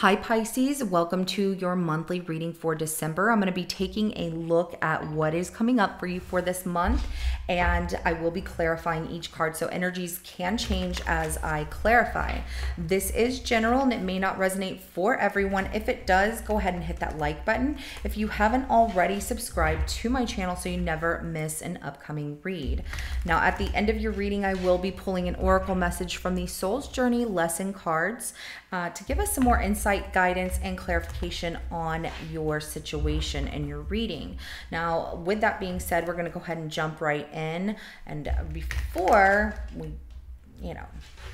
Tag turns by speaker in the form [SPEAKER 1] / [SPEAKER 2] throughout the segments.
[SPEAKER 1] Hi Pisces, welcome to your monthly reading for December. I'm going to be taking a look at what is coming up for you for this month, and I will be clarifying each card, so energies can change as I clarify. This is general and it may not resonate for everyone. If it does, go ahead and hit that like button. If you haven't already, subscribe to my channel so you never miss an upcoming read. Now at the end of your reading, I will be pulling an oracle message from the Soul's Journey lesson cards to give us some more insight, guidance, and clarification on your situation and your reading. Now, with that being said, we're going to go ahead and jump right in. And before we,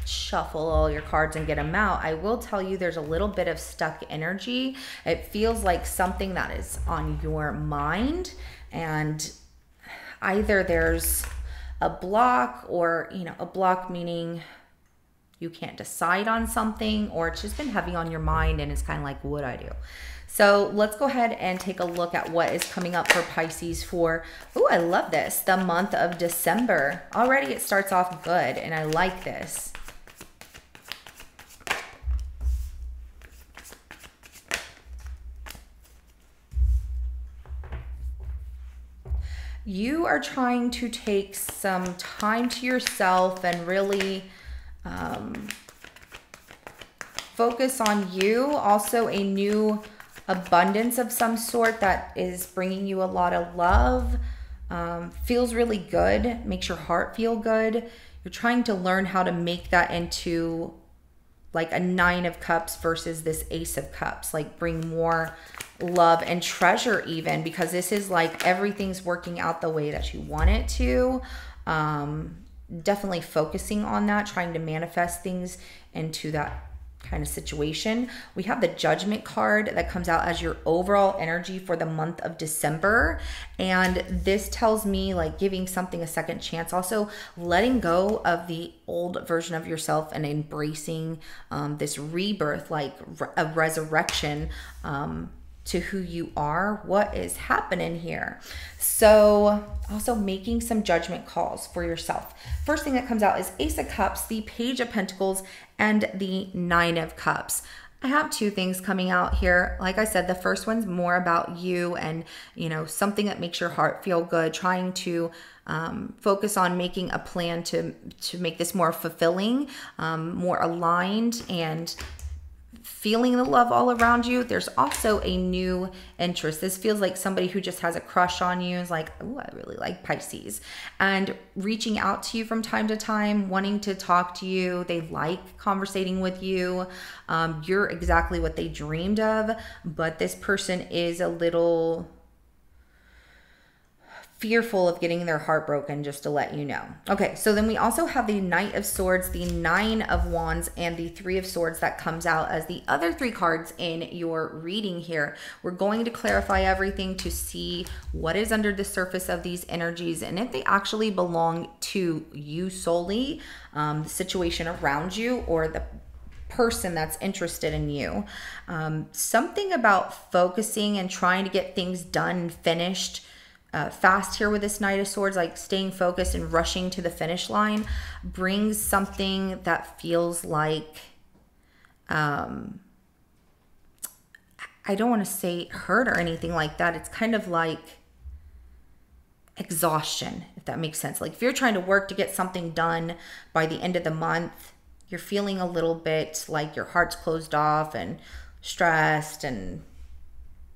[SPEAKER 1] shuffle all your cards and get them out, I will tell you there's a little bit of stuck energy. It feels like something that is on your mind, and either there's a block, or, a block meaning you can't decide on something, or it's just been heavy on your mind and it's kind of like, what do I do? So let's go ahead and take a look at what is coming up for Pisces for, oh, I love this, the month of December. Already it starts off good and I like this. You are trying to take some time to yourself and really focus on you. Also a new abundance of some sort that is bringing you a lot of love. Feels really good, makes your heart feel good. You're trying to learn how to make that into like a 9 of Cups versus this Ace of Cups, like bring more love and treasure even, because this is like everything's working out the way that you want it to. Definitely focusing on that, trying to manifest things into that kind of situation. We have the Judgment card that comes out as your overall energy for the month of December, and this tells me like giving something a second chance, also letting go of the old version of yourself and embracing this rebirth, like a resurrection to who you are, what is happening here. So also making some judgment calls for yourself. First thing that comes out is Ace of Cups, the Page of Pentacles, and the 9 of Cups. I have two things coming out here. Like I said, the first one's more about you and, something that makes your heart feel good, trying to focus on making a plan to make this more fulfilling, more aligned, and feeling the love all around you. There's also a new interest. This feels like somebody who just has a crush on you, is like, oh, I really like Pisces, and reaching out to you from time to time, wanting to talk to you. They like conversating with you. You're exactly what they dreamed of, but this person is a little fearful of getting their heart broken, just to let you know. Okay, so then we also have the Knight of Swords, the 9 of Wands, and the 3 of Swords that comes out as the other 3 cards in your reading here. We're going to clarify everything to see what is under the surface of these energies and if they actually belong to you solely, the situation around you, or the person that's interested in you. Something about focusing and trying to get things done and finished fast here with this Knight of Swords, like staying focused and rushing to the finish line, brings something that feels like, I don't want to say hurt or anything like that. It's kind of like exhaustion, if that makes sense. Like if you're trying to work to get something done by the end of the month, you're feeling a little bit like your heart's closed off and stressed and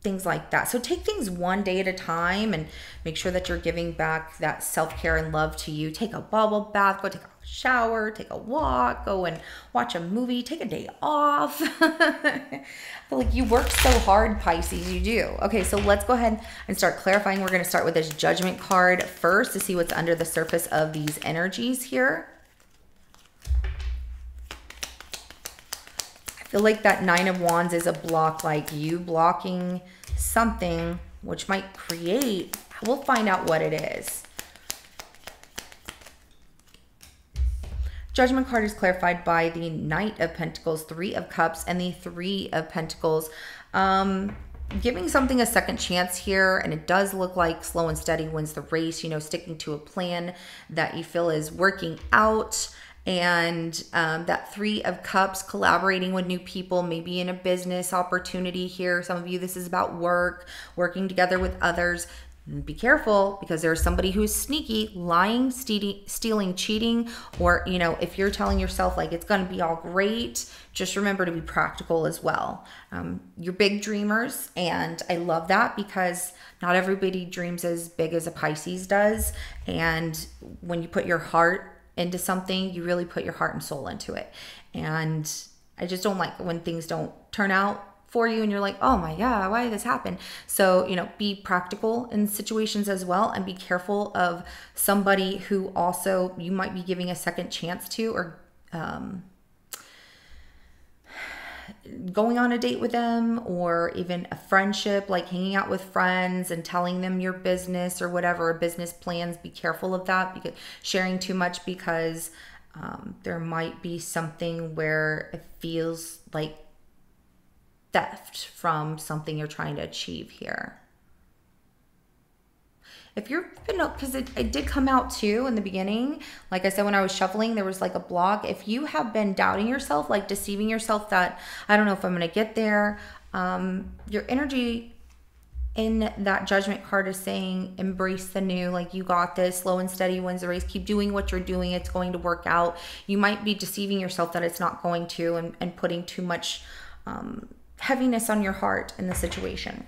[SPEAKER 1] things like that. So take things one day at a time and make sure that you're giving back that self-care and love to you. Take a bubble bath, go take a shower, take a walk, go and watch a movie, take a day off. I feel like you work so hard, Pisces, you do. Okay, so let's go ahead and start clarifying. We're going to start with this Judgment card first to see what's under the surface of these energies here. I feel like that 9 of Wands is a block, like you blocking something, which might create, we'll find out what it is. Judgment card is clarified by the Knight of Pentacles, 3 of Cups, and the 3 of Pentacles. Giving something a second chance here, and it does look like slow and steady wins the race, sticking to a plan that you feel is working out. And that Three of Cups, collaborating with new people, maybe in a business opportunity here. Some of you, this is about work, working together with others. Be careful, because there's somebody who's sneaky, lying, stealing, cheating, or, you know, if you're telling yourself like it's going to be all great, just remember to be practical as well. You're big dreamers, and I love that, because not everybody dreams as big as a Pisces does. And when you put your heart into something, you really put your heart and soul into it. And I just don't like when things don't turn out for you and you're like, oh my God, why did this happen? So, you know, be practical in situations as well, and be careful of somebody who also you might be giving a second chance to, or going on a date with them, or even a friendship, like hanging out with friends and telling them your business or whatever, business plans. Be careful of that, because sharing too much, because there might be something where it feels like theft from something you're trying to achieve here. If you're, because it did come out too in the beginning, like I said, when I was shuffling, there was like a block. If you have been doubting yourself, like deceiving yourself that I don't know if I'm going to get there, your energy in that Judgment card is saying embrace the new, like you got this, slow and steady wins the race, keep doing what you're doing, it's going to work out. You might be deceiving yourself that it's not going to, and putting too much heaviness on your heart in the situation.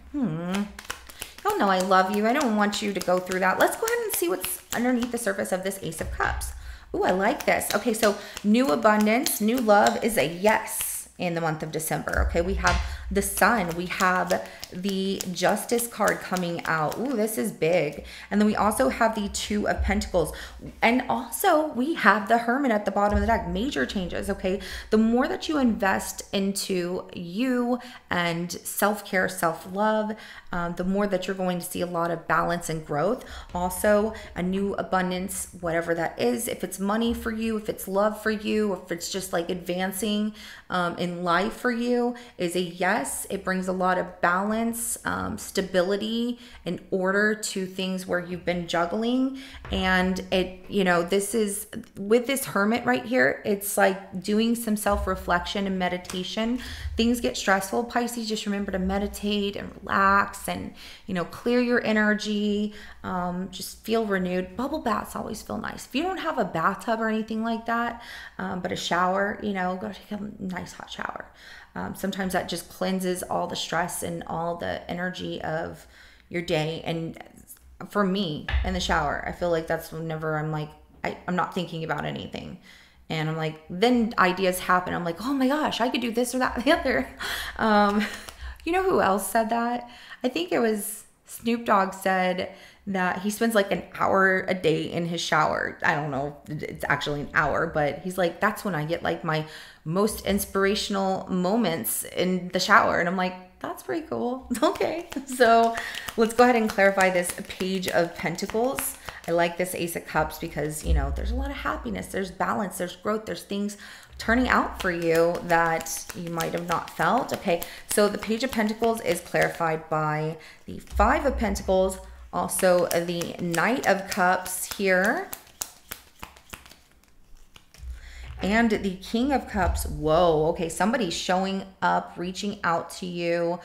[SPEAKER 1] Oh no, I love you. I don't want you to go through that. Let's go ahead and see what's underneath the surface of this Ace of Cups. Ooh, I like this. Okay, so new abundance, new love is a yes in the month of December. Okay, we have the Sun, we have the Justice card coming out. Ooh, this is big. And then we also have the Two of Pentacles. And also we have the Hermit at the bottom of the deck. Major changes, okay? The more that you invest into you and self-care, self-love, the more that you're going to see a lot of balance and growth. Also, a new abundance, whatever that is, if it's money for you, if it's love for you, or if it's just like advancing in life for you, is a yes. It brings a lot of balance, stability, and order to things where you've been juggling. And it, you know, this is with this Hermit right here, it's like doing some self-reflection and meditation. Things get stressful, Pisces, just remember to meditate and relax and, you know, clear your energy, just feel renewed. Bubble baths always feel nice. If you don't have a bathtub or anything like that, but a shower, you know, go take a nice hot shower. Sometimes that just cleanses all the stress and all the energy of your day. And for me, in the shower, I feel like that's whenever I'm like, I'm not thinking about anything. And I'm like, then ideas happen. I'm like, oh my gosh, I could do this or that or the other. You know who else said that? I think it was Snoop Dogg said that he spends like an hour a day in his shower. I don't know if it's actually an hour, but he's like, that's when I get like my most inspirational moments in the shower. And I'm like, that's pretty cool. Okay. So let's go ahead and clarify this Page of Pentacles. I like this Ace of Cups because, you know, there's a lot of happiness, there's balance, there's growth, there's things turning out for you that you might have not felt. Okay. So the Page of Pentacles is clarified by the Five of Pentacles, also the Knight of Cups here, and the King of Cups. Whoa, okay, somebody's showing up, reaching out to you.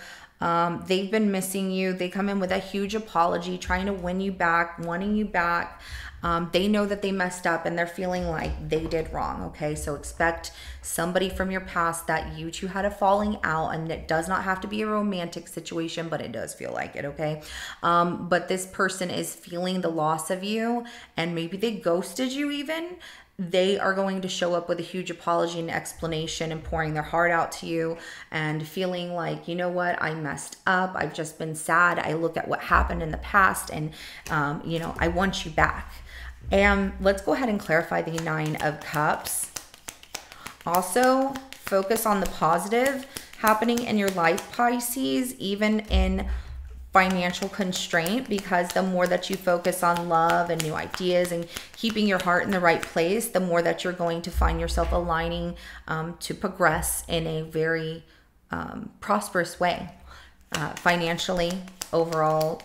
[SPEAKER 1] They've been missing you. They come in with a huge apology, trying to win you back, wanting you back. They know that they messed up and they're feeling like they did wrong, okay? So expect somebody from your past that you two had a falling out, and it does not have to be a romantic situation, but it does feel like it, okay? But this person is feeling the loss of you, and maybe they ghosted you even. They are going to show up with a huge apology and explanation and pouring their heart out to you and feeling like, you know what, I messed up. I've just been sad. I look at what happened in the past and, you know, I want you back. And let's go ahead and clarify the Nine of Cups. Also, focus on the positive happening in your life, Pisces, even in financial constraint, because the more that you focus on love and new ideas and keeping your heart in the right place, the more that you're going to find yourself aligning to progress in a very prosperous way, financially, overall,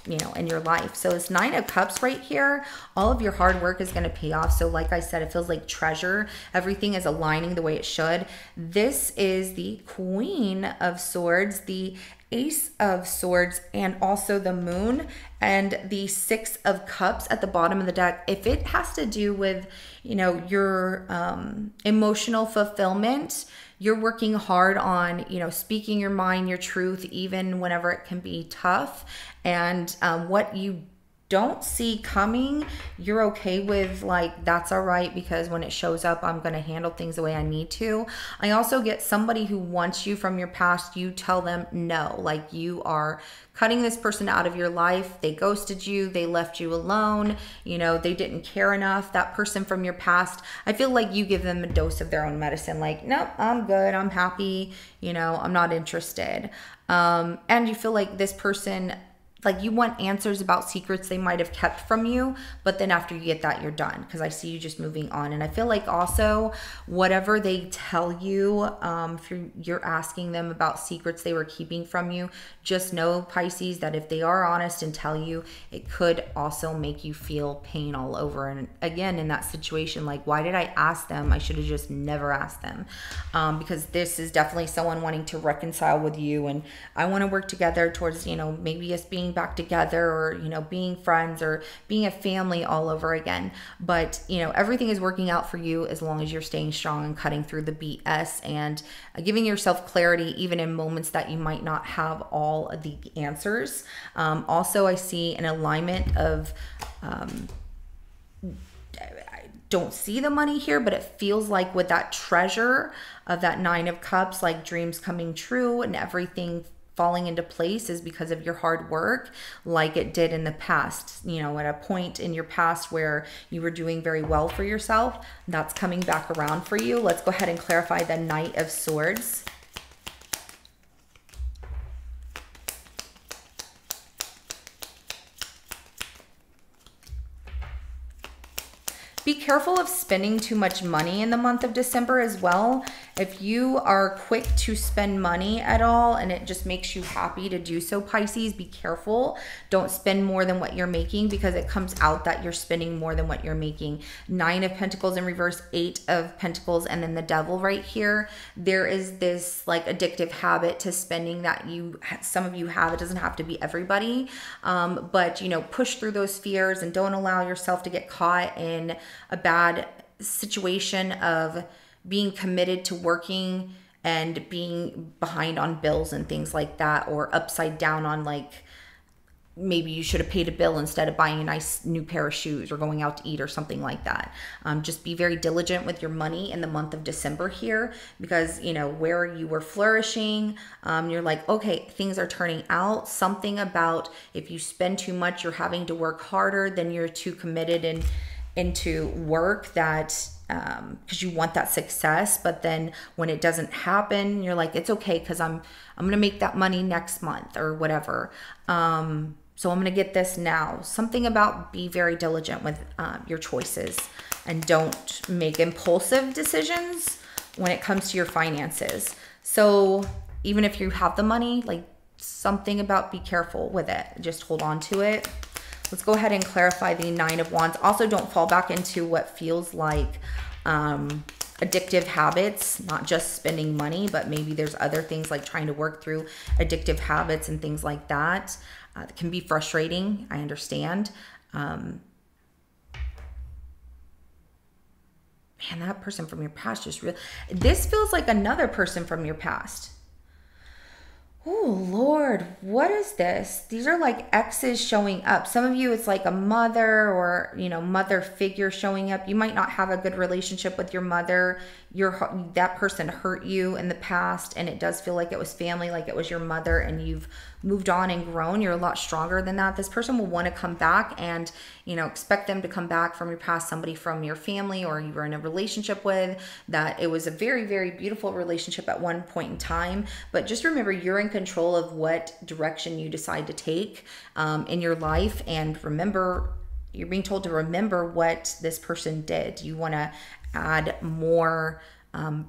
[SPEAKER 1] you know, in your life. So this 9 of Cups right here, all of your hard work is going to pay off. So like I said, it feels like treasure. Everything is aligning the way it should. This is the Queen of Swords, the Ace of Swords, and also the Moon, and the 6 of Cups at the bottom of the deck. If it has to do with, you know, your emotional fulfillment, you're working hard on, you know, speaking your mind, your truth, even whenever it can be tough. And what you don't see coming, you're okay with, like, that's all right, because when it shows up, I'm going to handle things the way I need to. I also get somebody who wants you from your past. You tell them no, like you are cutting this person out of your life. They ghosted you. They left you alone. You know, they didn't care enough. That person from your past, I feel like you give them a dose of their own medicine. Like, nope, I'm good. I'm happy. You know, I'm not interested. And you feel like this person, like, you want answers about secrets they might have kept from you, but then after you get that, you're done, because I see you just moving on. And I feel like also whatever they tell you, if you're asking them about secrets they were keeping from you, just know, Pisces, that if they are honest and tell you, it could also make you feel pain all over. And again, in that situation, like, why did I ask them? I should have just never asked them, because this is definitely someone wanting to reconcile with you, and I want to work together towards, you know, maybe us being back together, or, you know, being friends, or being a family all over again. But, you know, everything is working out for you as long as you're staying strong and cutting through the BS and giving yourself clarity, even in moments that you might not have all of the answers. Also, I see an alignment of, I don't see the money here, but it feels like with that treasure of that 9 of Cups, like dreams coming true and everything falling into place is because of your hard work, like it did in the past. You know, at a point in your past where you were doing very well for yourself, that's coming back around for you. Let's go ahead and clarify the Knight of Swords. Be careful of spending too much money in the month of December as well. If you are quick to spend money at all and it just makes you happy to do so, Pisces, be careful. Don't spend more than what you're making, because it comes out that you're spending more than what you're making. 9 of Pentacles in reverse, 8 of Pentacles, and then the Devil right here. There is this like addictive habit to spending that some of you have. It doesn't have to be everybody, but, you know, push through those fears and don't allow yourself to get caught in a bad situation of being committed to working and being behind on bills and things like that, or upside down on, like, maybe you should have paid a bill instead of buying a nice new pair of shoes or going out to eat or something like that. Just be very diligent with your money in the month of December here, because, you know, where you were flourishing, you're like, okay, things are turning out. Something about if you spend too much, you're having to work harder, then you're too committed into work that because you want that success, but then when it doesn't happen, you're like, it's okay, because I'm gonna make that money next month or whatever. So I'm gonna get this now. Something about be very diligent with your choices, and don't make impulsive decisions when it comes to your finances. So even if you have the money, like, something about be careful with it. Just hold on to it. Let's go ahead and clarify the 9 of Wands. Also, don't fall back into what feels like addictive habits, not just spending money, but maybe there's other things like trying to work through addictive habits and things like that. It can be frustrating. I understand. Man, that person from your past just really, this feels like another person from your past. Oh, Lord, what is this? These are like exes showing up. Some of you, it's like a mother or, you know, mother figure showing up. You might not have a good relationship with your mother. That person hurt you in the past, and it does feel like it was family, like it was your mother, and you've moved on and grown. You're a lot stronger than that. This person will want to come back, and, you know, expect them to come back from your past, somebody from your family or you were in a relationship with, that it was a very, very beautiful relationship at one point in time. But just remember, you're in control of what direction you decide to take in your life. And remember, you're being told to remember what this person did. You want to add more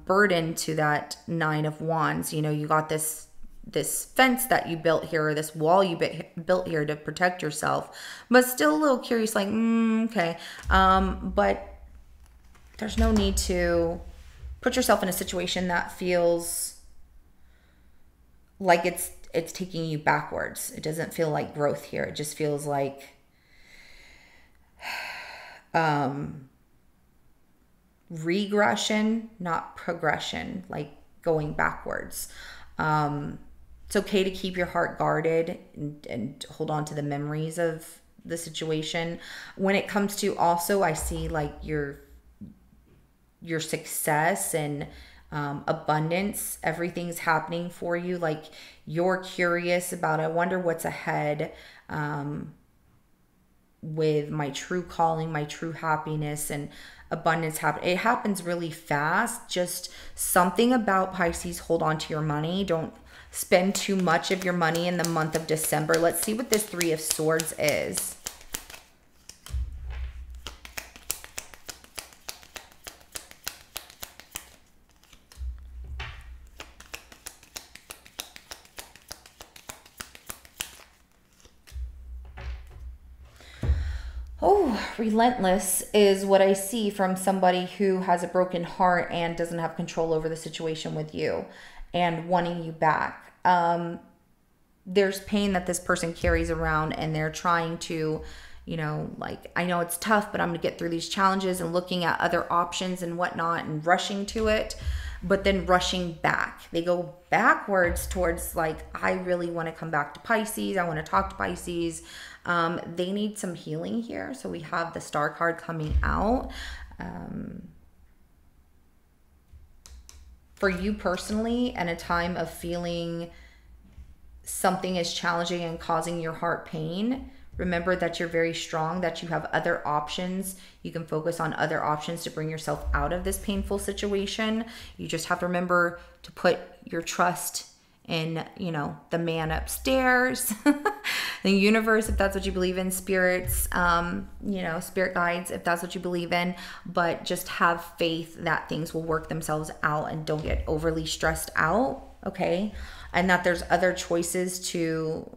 [SPEAKER 1] burden to that 9 of Wands. You know, you got this this fence that you built here, or this wall you built here to protect yourself, but still a little curious, like, okay. But there's no need to put yourself in a situation that feels like it's taking you backwards. It doesn't feel like growth here. It just feels like regression, not progression, like going backwards. It's okay to keep your heart guarded and hold on to the memories of the situation. When it comes to also, I see like your success and abundance, everything's happening for you. Like you're curious about, I wonder what's ahead with my true calling, my true happiness and abundance happen. It happens really fast. Just something about Pisces, hold on to your money. Don't spend too much of your money in the month of December. Let's see what this Three of Swords is. Oh, relentless is what I see from somebody who has a broken heart and doesn't have control over the situation with you and wanting you back. There's pain that this person carries around and they're trying to, you know, like, I know it's tough, but I'm going to get through these challenges, and looking at other options and whatnot and rushing to it, but then rushing back. They go backwards towards like, I really want to come back to Pisces. I want to talk to Pisces. They need some healing here. So we have the Star card coming out. For you personally, and a time of feeling something is challenging and causing your heart pain, remember that you're very strong, that you have other options. You can focus on other options to bring yourself out of this painful situation. You just have to remember to put your trust in, you know, the man upstairs, the universe, if that's what you believe in, spirits, you know, spirit guides, if that's what you believe in, but just have faith that things will work themselves out and don't get overly stressed out. Okay. And that there's other choices to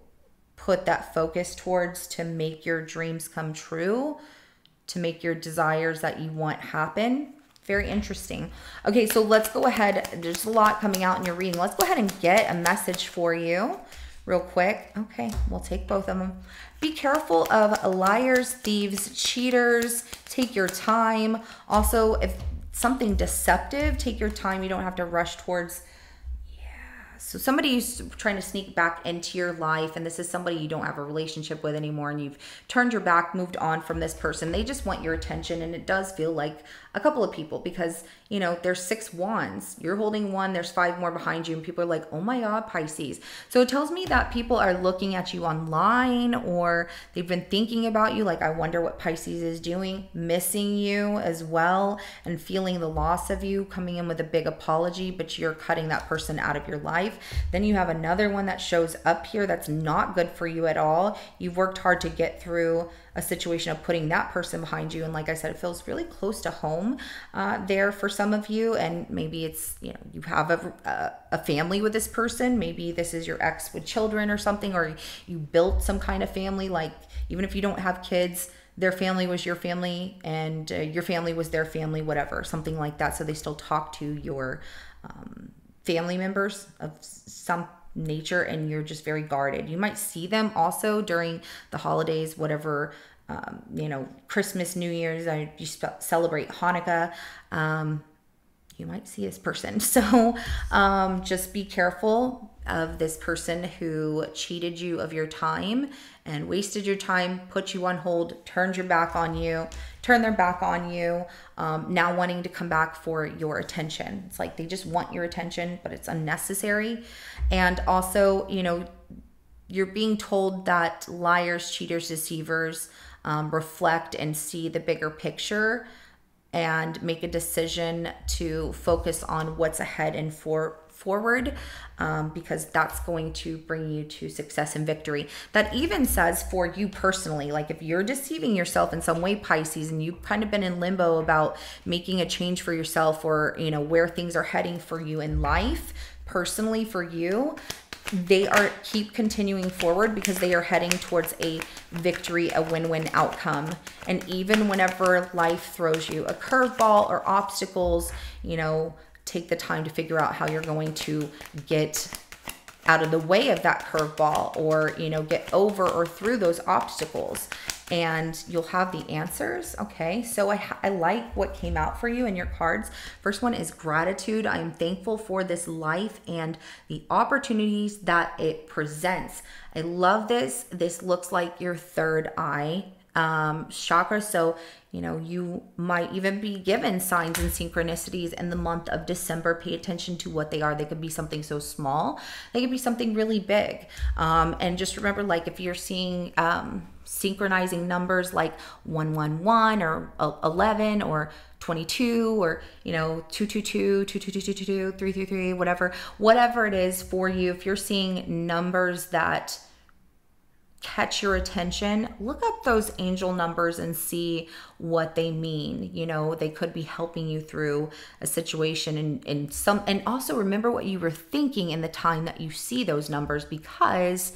[SPEAKER 1] put that focus towards to make your dreams come true, to make your desires that you want happen. Very interesting. Okay, so let's go ahead. There's a lot coming out in your reading. Let's go ahead and get a message for you real quick. Okay, we'll take both of them. Be careful of liars, thieves, cheaters. Take your time. Also, if something deceptive, take your time. You don't have to rush towards. So somebody's trying to sneak back into your life, and this is somebody you don't have a relationship with anymore, and you've turned your back, moved on from this person. They just want your attention, and it does feel like a couple of people, because, you know, there's 6 wands. You're holding one, there's 5 more behind you, and people are like, oh my God, Pisces. So it tells me that people are looking at you online, or they've been thinking about you, like, I wonder what Pisces is doing, missing you as well, and feeling the loss of you, coming in with a big apology, but you're cutting that person out of your life. Then you have another one that shows up here that's not good for you at all. You've worked hard to get through a situation of putting that person behind you, and like I said, it feels really close to home there for some of you. And maybe it's, you know, you have a family with this person. Maybe this is your ex with children or something, or you built some kind of family. Like, even if you don't have kids, their family was your family, and your family was their family, whatever, something like that. So they still talk to your family members of some nature, and you're just very guarded. You might see them also during the holidays, whatever, you know, Christmas, New Year's, you celebrate Hanukkah, you might see this person. So just be careful of this person who cheated you of your time and wasted your time, put you on hold, turned their back on you, now wanting to come back for your attention. It's like they just want your attention, but it's unnecessary. And also, you know, you're being told that liars, cheaters, deceivers reflect and see the bigger picture and make a decision to focus on what's ahead and forward, because that's going to bring you to success and victory. That even says for you personally, like if you're deceiving yourself in some way, Pisces, and you've kind of been in limbo about making a change for yourself, or, you know, where things are heading for you in life, personally for you, they are keep continuing forward because they are heading towards a victory, a win-win outcome. And even whenever life throws you a curveball or obstacles, you know, take the time to figure out how you're going to get out of the way of that curveball, or, you know, get over or through those obstacles, and you'll have the answers. Okay, so I like what came out for you in your cards. First one is gratitude. I am thankful for this life and the opportunities that it presents. I love this. This looks like your third eye chakra. So, you know, you might even be given signs and synchronicities in the month of December. Pay attention to what they are. They could be something so small. They could be something really big. And just remember, like, if you're seeing synchronizing numbers like 111 or 11 or 22, or, you know, 222, 222, 333, whatever it is for you. If you're seeing numbers that catch your attention, look up those angel numbers and see what they mean. You know, they could be helping you through a situation, and also remember what you were thinking in the time that you see those numbers, because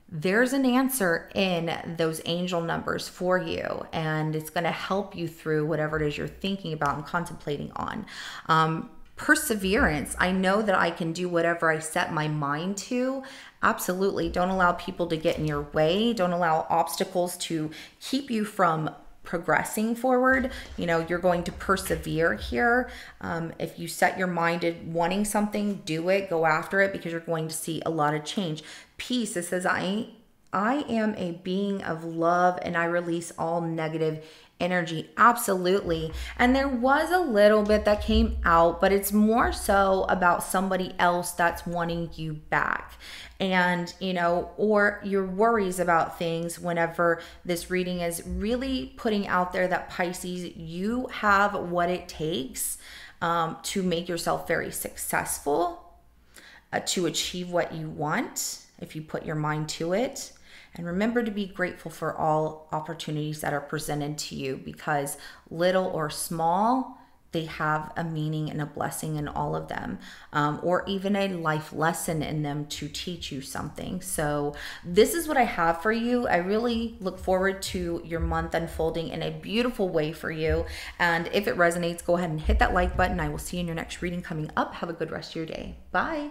[SPEAKER 1] there's an answer in those angel numbers for you, and it's going to help you through whatever it is you're thinking about and contemplating on. Perseverance. I know that I can do whatever I set my mind to. Absolutely. Don't allow people to get in your way. Don't allow obstacles to keep you from progressing forward. You know, you're going to persevere here. If you set your mind to wanting something, do it, go after it, because you're going to see a lot of change. Peace. It says, I am a being of love and I release all negative energy. Absolutely. And there was a little bit that came out, but it's more so about somebody else that's wanting you back. And, you know, or your worries about things. Whenever this reading is really putting out there that, Pisces, you have what it takes to make yourself very successful, to achieve what you want if you put your mind to it. And remember to be grateful for all opportunities that are presented to you, because little or small, they have a meaning and a blessing in all of them, or even a life lesson in them to teach you something. So this is what I have for you. I really look forward to your month unfolding in a beautiful way for you. And if it resonates, go ahead and hit that like button. I will see you in your next reading coming up. Have a good rest of your day. Bye.